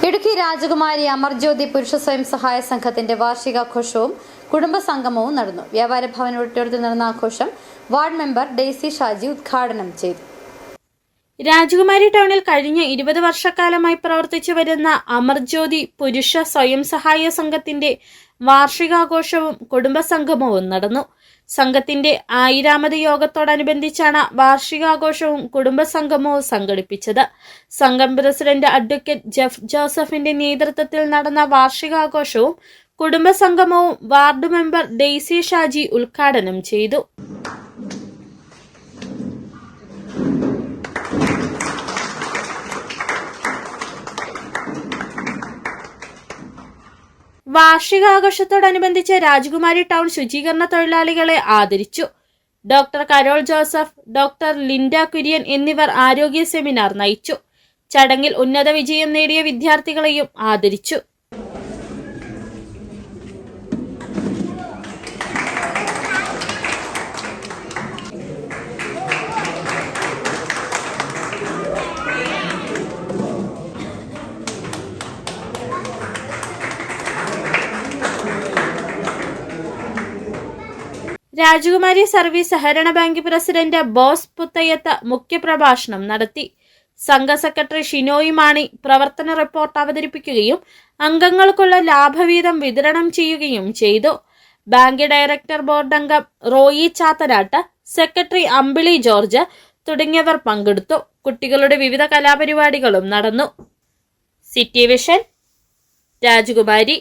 ഇടുക്കി രാജകുമാരി അമർജ്യോതി പുരുഷ സ്വയം സഹായ സംഘത്തിന്റെ വാർഷികാഘോഷവും കുടുംബസംഗമവും നടന്നു. വ്യാപാര ഭവൻ ഓഡിറ്റോറിയത്തിൽ നടന്ന ആഘോഷം വാർഡ് മെമ്പർ ഡെയ്സി ഷാജി ഉദ്ഘാടനം ചെയ്തു. രാജകുമാരി ടൗണിൽ കഴിഞ്ഞ 20 വർഷക്കാലമായി പ്രവർത്തിച്ചു വരുന്ന അമർജ്യോതി പുരുഷ സ്വയം സഹായ സംഘത്തിന്റെ വാർഷികാഘോഷവും കുടുംബസംഗമവും നടന്നു. സംഘത്തിന്റെ 1000ാമത് യോഗത്തോടനുബന്ധിച്ചാണ് വാർഷികാഘോഷവും കുടുംബസംഗമവും സംഘടിപ്പിച്ചത്. സംഘം പ്രസിഡന്റ് അഡ്വക്കേറ്റ് ജെഫ് ജോസഫിന്റെ നേതൃത്വത്തിൽ നടന്ന വാർഷികാഘോഷവും കുടുംബസംഗമവും വാർഡ് മെമ്പർ ഡെയ്സി ഷാജി ഉദ്ഘാടനം ചെയ്തു. വാർഷികാഘോഷത്തോടനുബന്ധിച്ച് രാജകുമാരി ടൗൺ ശുചീകരണ തൊഴിലാളികളെ ആദരിച്ചു. Doctor Carol Joseph, doctor Linda Kurian എന്നിവർ ആരോഗ്യ സെമിനാർ നയിച്ചു. ചടങ്ങിൽ ഉന്നത വിജയം നേടിയ വിദ്യാർത്ഥികളെയും ആദരിച്ചു. രാജകുമാരി സർവീസ് സഹകരണ ബാങ്ക് പ്രസിഡന്റ് ബോസ് പുത്തയത്ത് മുഖ്യപ്രഭാഷണം നടത്തി. സംഘ സെക്രട്ടറി ഷിനോയ് മാണി പ്രവർത്തന റിപ്പോർട്ട് അവതരിപ്പിക്കുകയും അംഗങ്ങൾക്കുള്ള ലാഭവീതം വിതരണം ചെയ്യുകയും ചെയ്തു. ബാങ്ക് ഡയറക്ടർ ബോർഡ് അംഗം റോയി ചാത്തനാട്ട്, സെക്രട്ടറി അമ്പിളി ജോർജ് തുടങ്ങിയവർ പങ്കെടുത്തു. കുട്ടികളുടെ വിവിധ കലാപരിപാടികളും നടന്നു. സിറ്റി വിഷൻ, രാജകുമാരി.